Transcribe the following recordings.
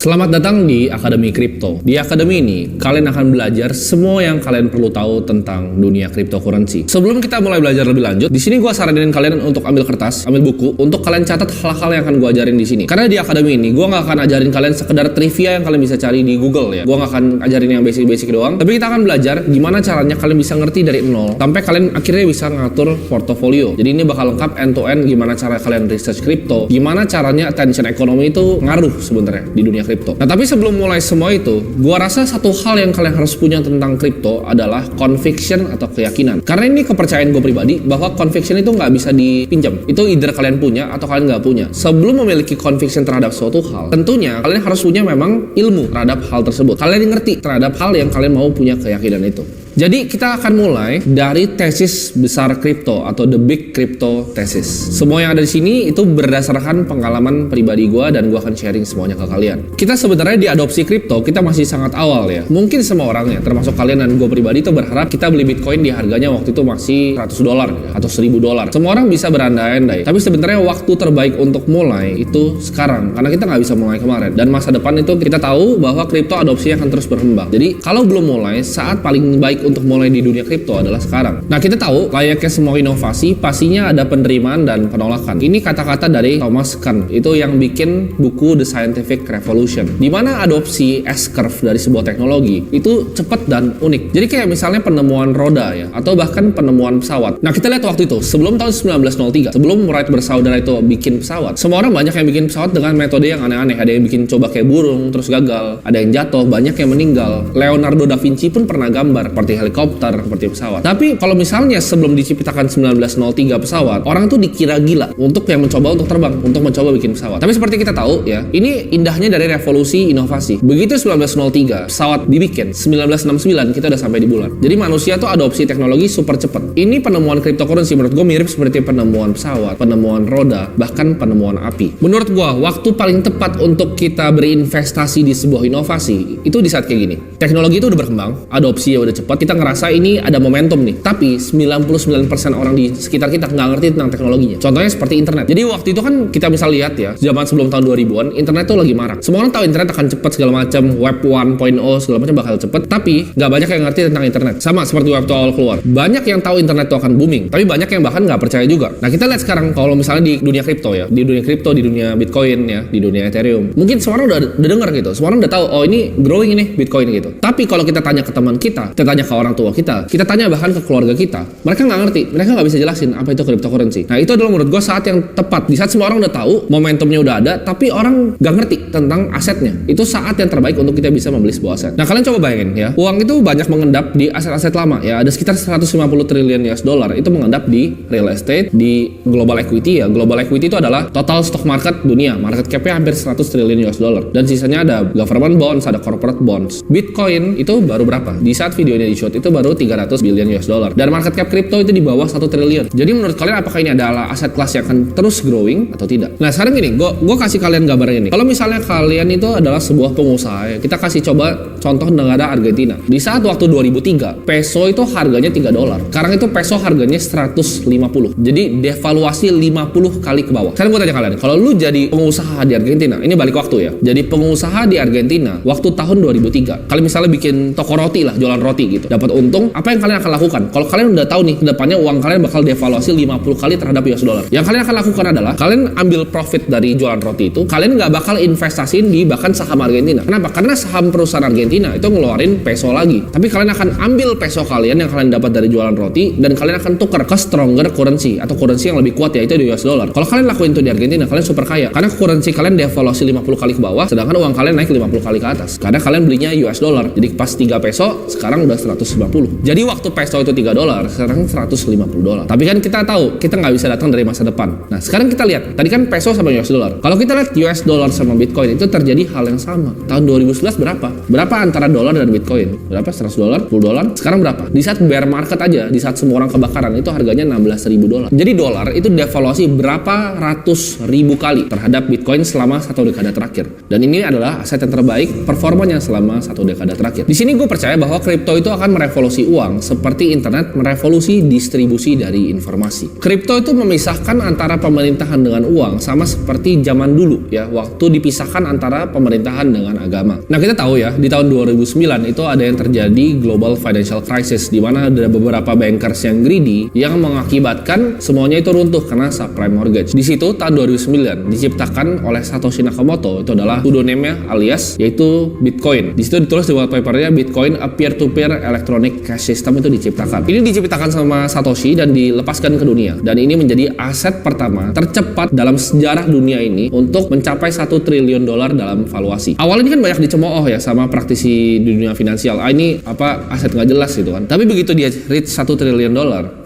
Selamat datang di Akademi Kripto. Di Akademi ini, kalian akan belajar semua yang kalian perlu tahu tentang dunia cryptocurrency. Sebelum kita mulai belajar lebih lanjut, di sini gue saranin kalian untuk ambil kertas, ambil buku, untuk kalian catat hal-hal yang akan gue ajarin di sini. Karena di Akademi ini, gue nggak akan ajarin kalian sekedar trivia yang kalian bisa cari di Google ya. Gue nggak akan ajarin yang basic-basic doang. Tapi kita akan belajar gimana caranya kalian bisa ngerti dari nol sampai kalian akhirnya bisa ngatur portofolio. Jadi ini bakal lengkap end-to-end gimana cara kalian research crypto, gimana caranya attention ekonomi itu ngaruh sebenarnya di dunia kripto. Nah, tapi sebelum mulai semua itu, gua rasa satu hal yang kalian harus punya tentang kripto adalah conviction atau keyakinan. Karena ini kepercayaan gue pribadi bahwa conviction itu nggak bisa dipinjam. Itu either kalian punya atau kalian nggak punya. Sebelum memiliki conviction terhadap suatu hal, tentunya kalian harus punya memang ilmu terhadap hal tersebut. Kalian ngerti terhadap hal yang kalian mau punya keyakinan itu. Jadi kita akan mulai dari tesis besar kripto atau the big crypto thesis. Semua yang ada di sini itu berdasarkan pengalaman pribadi gue dan gue akan sharing semuanya ke kalian. Kita sebenarnya di adopsi kripto kita masih sangat awal ya. Mungkin semua orang ya, termasuk kalian dan gue pribadi itu berharap kita beli Bitcoin di harganya waktu itu masih $100 ya, atau $1000. Semua orang bisa berandai-andai. Tapi sebenarnya waktu terbaik untuk mulai itu sekarang, karena kita nggak bisa mulai kemarin. Dan masa depan itu kita tahu bahwa kripto adopsinya akan terus berkembang. Jadi kalau belum mulai, saat paling baik untuk mulai di dunia kripto adalah sekarang. Nah, kita tahu layaknya semua inovasi pastinya ada penerimaan dan penolakan. Ini kata-kata dari Thomas Kuhn, itu yang bikin buku The Scientific Revolution, di mana adopsi S-curve dari sebuah teknologi itu cepat dan unik. Jadi kayak misalnya penemuan roda ya, atau bahkan penemuan pesawat. Nah, kita lihat waktu itu sebelum tahun 1903, sebelum Wright bersaudara itu bikin pesawat, semua orang banyak yang bikin pesawat dengan metode yang aneh-aneh. Ada yang bikin coba kayak burung terus gagal, ada yang jatuh, banyak yang meninggal. Leonardo da Vinci pun pernah gambar seperti helikopter, seperti pesawat. Tapi kalau misalnya sebelum diciptakan 1903 pesawat, orang tuh dikira gila untuk yang mencoba untuk terbang, untuk mencoba bikin pesawat. Tapi seperti kita tahu ya, ini indahnya dari revolusi inovasi. Begitu 1903 pesawat dibikin, 1969 kita udah sampai di bulan. Jadi manusia tuh adopsi teknologi super cepat. Ini penemuan cryptocurrency menurut gue mirip seperti penemuan pesawat, penemuan roda, bahkan penemuan api. Menurut gue, waktu paling tepat untuk kita berinvestasi di sebuah inovasi itu di saat kayak gini. Teknologi itu udah berkembang, adopsi ya udah cepat, kita ngerasa ini ada momentum nih, tapi 99% orang di sekitar kita nggak ngerti tentang teknologinya. Contohnya seperti internet. Jadi waktu itu kan kita bisa lihat ya, zaman sebelum tahun 2000-an, internet tuh lagi marak. Semua orang tahu internet akan cepat segala macam, web 1.0 segala macam bakal cepet, tapi nggak banyak yang ngerti tentang internet. Sama seperti web 2 awal keluar. Banyak yang tahu internet tuh akan booming, tapi banyak yang bahkan nggak percaya juga. Nah, kita lihat sekarang kalau misalnya di dunia kripto ya, di dunia kripto, di dunia Bitcoin ya, di dunia Ethereum. Mungkin semua orang udah dengar gitu. Semua orang udah tahu, oh ini growing ini Bitcoin gitu. Tapi kalau kita tanya ke teman kita tanya ke orang tua kita tanya bahkan ke keluarga kita, mereka nggak ngerti, mereka nggak bisa jelasin apa itu cryptocurrency. Nah, itu adalah menurut gue saat yang tepat. Di saat semua orang udah tahu, momentumnya udah ada, tapi orang nggak ngerti tentang asetnya. Itu saat yang terbaik untuk kita bisa membeli sebuah aset. Nah, kalian coba bayangin ya, uang itu banyak mengendap di aset-aset lama ya, ada sekitar 150 triliun US dollar itu mengendap di real estate, di global equity ya. Global equity itu adalah total stock market dunia, market cap-nya hampir 100 triliun US dollar. Dan sisanya ada government bonds, ada corporate bonds. Bitcoin itu baru berapa? Di saat video ini di-shoot itu baru 300 billion US dollar. Dan market cap kripto itu di bawah 1 triliun. Jadi menurut kalian apakah ini adalah aset kelas yang akan terus growing atau tidak? Nah, sekarang gini, gue kasih kalian gambaran ini. Kalau misalnya kalian itu adalah sebuah pengusaha ya, kita kasih coba contoh negara Argentina. Di saat waktu 2003, peso itu harganya $3. Sekarang itu peso harganya 150. Jadi devaluasi 50 kali ke bawah. Sekarang gue tanya kalian, kalau lu jadi pengusaha di Argentina, ini balik waktu ya. Jadi pengusaha di Argentina waktu tahun 2003, kalian misalnya bikin toko roti lah, jualan roti gitu, dapat untung, apa yang kalian akan lakukan? Kalau kalian udah tahu nih, kedepannya uang kalian bakal devaluasi 50 kali terhadap US dollar. Yang kalian akan lakukan adalah, kalian ambil profit dari jualan roti itu, kalian nggak bakal investasiin di bahkan saham Argentina. Kenapa? Karena saham perusahaan Argentina itu ngeluarin peso lagi. Tapi kalian akan ambil peso kalian yang kalian dapat dari jualan roti, dan kalian akan tukar ke stronger currency, atau currency yang lebih kuat, yaitu di US dollar. Kalau kalian lakuin itu di Argentina, kalian super kaya. Karena currency kalian devaluasi 50 kali ke bawah, sedangkan uang kalian naik 50 kali ke atas. Karena kalian belinya US dollar. Jadi pas 3 peso, sekarang udah 150. Jadi waktu peso itu $3, sekarang $150. Tapi kan kita tahu, kita nggak bisa datang dari masa depan. Nah, sekarang kita lihat, tadi kan peso sama US dollar. Kalau kita lihat US dollar sama Bitcoin, itu terjadi hal yang sama. Tahun 2011 berapa? Berapa antara dolar dan Bitcoin? Berapa? $100? $10? Sekarang berapa? Di saat bear market aja, di saat semua orang kebakaran, itu harganya $16.000. Jadi dolar itu devaluasi berapa ratus ribu kali terhadap Bitcoin selama 1 dekade terakhir. Dan ini adalah aset yang terbaik performanya selama 1 dekade dekade terakhir. Di sini gue percaya bahwa kripto itu akan merevolusi uang seperti internet merevolusi distribusi dari informasi. Kripto itu memisahkan antara pemerintahan dengan uang sama seperti zaman dulu ya, waktu dipisahkan antara pemerintahan dengan agama. Nah, kita tahu ya, di tahun 2009 itu ada yang terjadi global financial crisis di mana ada beberapa bankers yang greedy yang mengakibatkan semuanya itu runtuh karena subprime mortgage. Di situ tahun 2009 diciptakan oleh Satoshi Nakamoto, itu adalah pseudonymnya alias yaitu Bitcoin. Di situ ditulis di white papernya Bitcoin a peer-to-peer electronic cash system itu diciptakan. Ini diciptakan sama Satoshi dan dilepaskan ke dunia. Dan ini menjadi aset pertama tercepat dalam sejarah dunia ini untuk mencapai $1 triliun dalam valuasi. Awalnya ini kan banyak dicemooh ya sama praktisi di dunia finansial. Ini aset nggak jelas gitu kan. Tapi begitu dia reach $1 triliun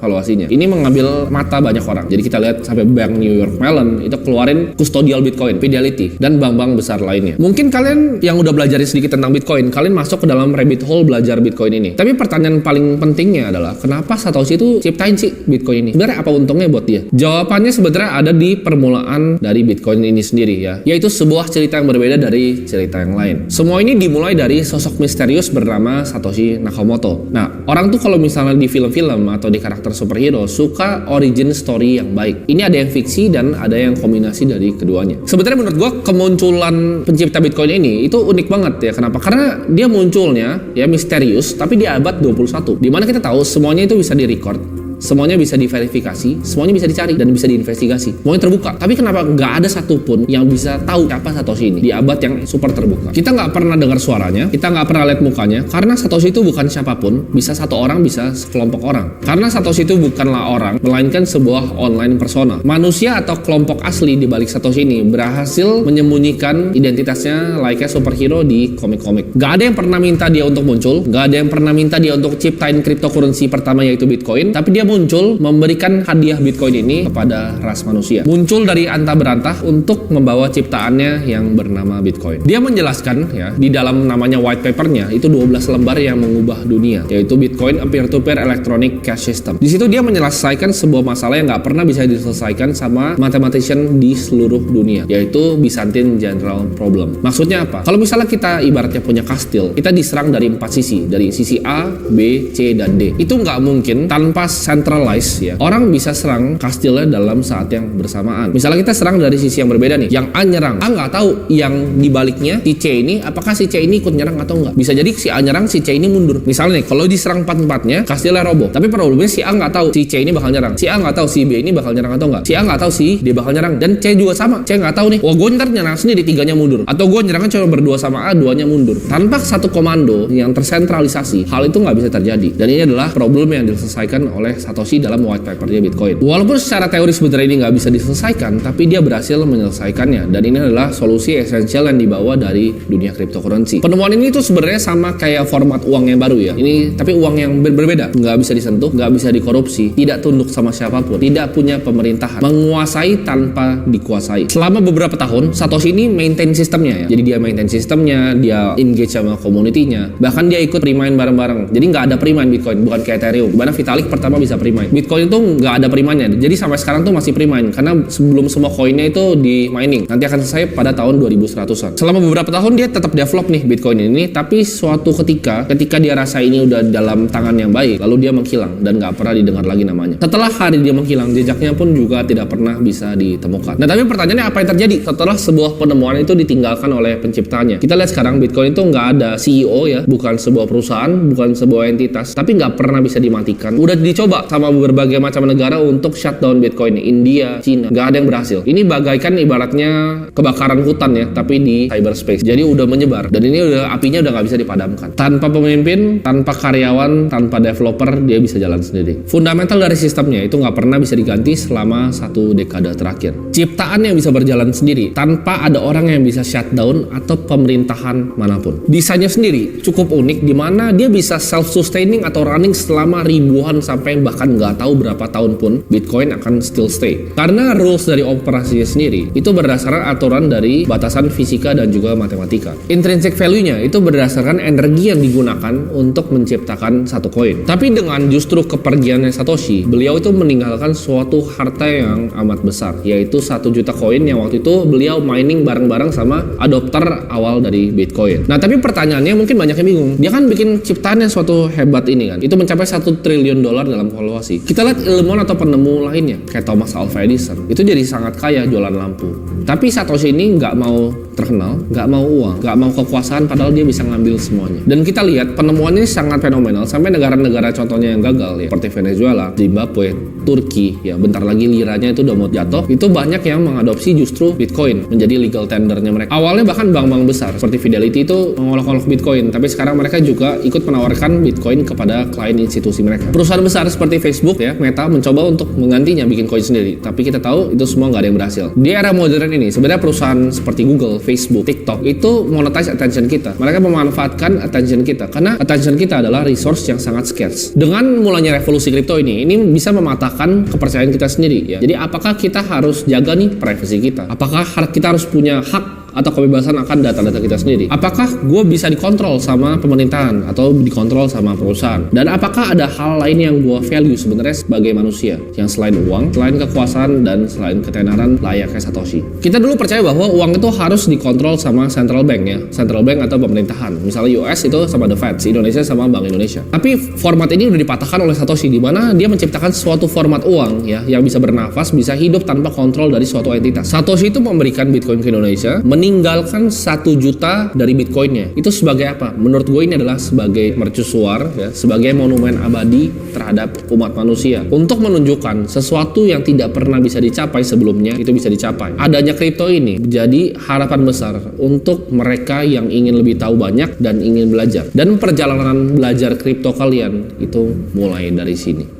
valuasinya, ini mengambil mata banyak orang. Jadi kita lihat sampai bank New York Mellon itu keluarin custodial Bitcoin, Fidelity, dan bank-bank besar lainnya. Mungkin kalian yang udah belajar sedikit tentang Bitcoin, kalian masuk ke dalam rabbit hole belajar Bitcoin ini. Tapi pertanyaan paling pentingnya adalah kenapa Satoshi itu ciptain sih Bitcoin ini? Sebenarnya apa untungnya buat dia? Jawabannya sebenarnya ada di permulaan dari Bitcoin ini sendiri ya, yaitu sebuah cerita yang berbeda dari cerita yang lain. Semua ini dimulai dari sosok misterius bernama Satoshi Nakamoto. Nah, orang tuh kalau misalnya di film-film atau di karakter superhero suka origin story yang baik. Ini ada yang fiksi dan ada yang kombinasi dari keduanya. Sebenarnya menurut gua kemunculan pencipta Bitcoin ini itu unik banget ya. Kenapa? Karena dia munculnya ya misterius tapi di abad 21. Dimana kita tahu semuanya itu bisa direcord, semuanya bisa diverifikasi, semuanya bisa dicari dan bisa diinvestigasi, semuanya terbuka. Tapi kenapa nggak ada satupun yang bisa tahu siapa Satoshi ini di abad yang super terbuka? Kita nggak pernah dengar suaranya, kita nggak pernah lihat mukanya, karena Satoshi itu bukan siapapun, bisa satu orang, bisa sekelompok orang. Karena Satoshi itu bukanlah orang, melainkan sebuah online persona. Manusia atau kelompok asli di balik Satoshi ini berhasil menyembunyikan identitasnya layaknya superhero di komik-komik. Nggak ada yang pernah minta dia untuk muncul, nggak ada yang pernah minta dia untuk ciptain cryptocurrency pertama yaitu Bitcoin, tapi dia muncul memberikan hadiah Bitcoin ini kepada ras manusia. Muncul dari antah berantah untuk membawa ciptaannya yang bernama Bitcoin. Dia menjelaskan ya di dalam namanya white papernya itu 12 lembar yang mengubah dunia, yaitu Bitcoin a peer-to-peer electronic cash system. Di situ dia menyelesaikan sebuah masalah yang nggak pernah bisa diselesaikan sama mathematician di seluruh dunia, yaitu Byzantine General Problem. Maksudnya apa? Kalau misalnya kita ibaratnya punya kastil, kita diserang dari 4 sisi, dari sisi A, B, C, dan D. Itu nggak mungkin tanpa centralized ya. Orang bisa serang kastilnya dalam saat yang bersamaan. Misalnya kita serang dari sisi yang berbeda nih. Yang A nyerang, A nggak tahu yang dibaliknya si C ini apakah si C ini ikut nyerang atau enggak. Bisa jadi si A nyerang, si C ini mundur. Misalnya nih, kalau diserang 4-4-nya, kastilnya roboh. Tapi problemnya si A nggak tahu si C ini bakal nyerang. Si A nggak tahu si B ini bakal nyerang atau enggak. Si A nggak tahu si D bakal nyerang. Dan C juga sama. C nggak tahu nih. Wah, gue ntar nyerang sendiri, 3-nya mundur. Atau gue nyerangnya cuma berdua sama A, 2-nya mundur. Tanpa satu komando yang tersentralisasi, hal itu nggak bisa terjadi. Dan ini adalah problem yang diselesaikan oleh Satoshi dalam white papernya Bitcoin. Walaupun secara teori sebenarnya ini nggak bisa diselesaikan, tapi dia berhasil menyelesaikannya. Dan ini adalah solusi esensial yang dibawa dari dunia cryptocurrency. Penemuan ini tuh sebenarnya sama kayak format uang yang baru ya. Ini tapi uang yang berbeda, nggak bisa disentuh, nggak bisa dikorupsi, tidak tunduk sama siapapun, tidak punya pemerintahan, menguasai tanpa dikuasai. Selama beberapa tahun, Satoshi ini maintain sistemnya ya. Jadi dia maintain sistemnya, dia engage sama community-nya, bahkan dia ikut pre-mine bareng-bareng. Jadi nggak ada pre-mine Bitcoin, bukan kayak Ethereum. Dimana Vitalik pertama bisa pre-mine. Bitcoin itu nggak ada pre-mine-nya. Jadi sampai sekarang tuh masih pre-mine karena sebelum semua koinnya itu di mining. Nanti akan selesai pada tahun 2100-an. Selama beberapa tahun dia tetap develop nih Bitcoin ini, tapi suatu ketika dia rasa ini udah dalam tangan yang baik, lalu dia menghilang dan nggak pernah didengar lagi namanya. Setelah hari dia menghilang, jejaknya pun juga tidak pernah bisa ditemukan. Nah, tapi pertanyaannya apa yang terjadi setelah sebuah penemuan itu ditinggalkan oleh penciptanya? Kita lihat sekarang Bitcoin itu nggak ada CEO ya, bukan sebuah perusahaan, bukan sebuah entitas, tapi nggak pernah bisa dimatikan. Udah dicoba sama berbagai macam negara untuk shutdown Bitcoin, India, Cina, nggak ada yang berhasil. Ini bagaikan ibaratnya kebakaran hutan ya, tapi di cyberspace. Jadi udah menyebar dan ini apinya udah nggak bisa dipadamkan. Tanpa pemimpin, tanpa karyawan, tanpa developer, dia bisa jalan sendiri. Fundamental dari sistemnya itu nggak pernah bisa diganti selama 1 dekade terakhir. Ciptaan yang bisa berjalan sendiri tanpa ada orang yang bisa shutdown atau pemerintahan manapun. Desainnya sendiri cukup unik di mana dia bisa self-sustaining atau running selama ribuan sampai bahkan nggak tahu berapa tahun pun Bitcoin akan still stay. Karena rules dari operasinya sendiri itu berdasarkan aturan dari batasan fisika dan juga matematika. Intrinsic value-nya itu berdasarkan energi yang digunakan untuk menciptakan satu koin. Tapi dengan justru kepergiannya Satoshi, beliau itu meninggalkan suatu harta yang amat besar, yaitu 1 juta koin yang waktu itu beliau mining bareng-bareng sama adopter awal dari Bitcoin. Nah, tapi pertanyaannya mungkin banyak yang bingung. Dia kan bikin ciptaan yang suatu hebat ini kan. Itu mencapai $1 triliun dalam valuasi. Kita lihat ilmuwan atau penemu lainnya, kayak Thomas Alva Edison. Itu jadi sangat kaya jualan lampu. Tapi Satoshi ini nggak mau terkenal, nggak mau uang, nggak mau kekuasaan, padahal dia bisa ngambil semuanya. Dan kita lihat penemuannya sangat fenomenal sampai negara-negara contohnya yang gagal ya, seperti Venezuela, Zimbabwe, Turki, ya bentar lagi liranya itu udah mau jatuh. Itu banyak yang mengadopsi justru Bitcoin menjadi legal tendernya mereka. Awalnya bahkan bank-bank besar seperti Fidelity itu mengolok-olok Bitcoin, tapi sekarang mereka juga ikut menawarkan Bitcoin kepada klien institusi mereka. Perusahaan besar seperti Facebook ya, Meta mencoba untuk menggantinya bikin koin sendiri, tapi kita tahu itu semua nggak ada yang berhasil. Di era modern ini sebenarnya perusahaan seperti Google, Facebook, TikTok itu monetize attention kita. Mereka memanfaatkan attention kita karena attention kita adalah resource yang sangat scarce. Dengan mulanya revolusi kripto ini bisa mematahkan kepercayaan kita sendiri ya. Jadi apakah kita harus jaga nih privacy kita? Apakah kita harus punya hak atau kebebasan akan data-data kita sendiri? Apakah gue bisa dikontrol sama pemerintahan atau dikontrol sama perusahaan? Dan apakah ada hal lain yang gue value sebenarnya sebagai manusia yang selain uang, selain kekuasaan, dan selain ketenaran layaknya Satoshi? Kita dulu percaya bahwa uang itu harus dikontrol sama central bank ya, central bank atau pemerintahan. Misalnya US itu sama The Fed, Indonesia sama Bank Indonesia. Tapi format ini udah dipatahkan oleh Satoshi, di mana dia menciptakan suatu format uang ya yang bisa bernafas, bisa hidup tanpa kontrol dari suatu entitas. Satoshi itu memberikan Bitcoin ke Indonesia, meninggalkan 1 juta dari Bitcoinnya. Itu sebagai apa? Menurut gue ini adalah sebagai mercusuar ya, sebagai monumen abadi terhadap umat manusia untuk menunjukkan sesuatu yang tidak pernah bisa dicapai sebelumnya itu bisa dicapai. Adanya kripto ini menjadi harapan besar untuk mereka yang ingin lebih tahu banyak dan ingin belajar. Dan perjalanan belajar kripto kalian itu mulai dari sini.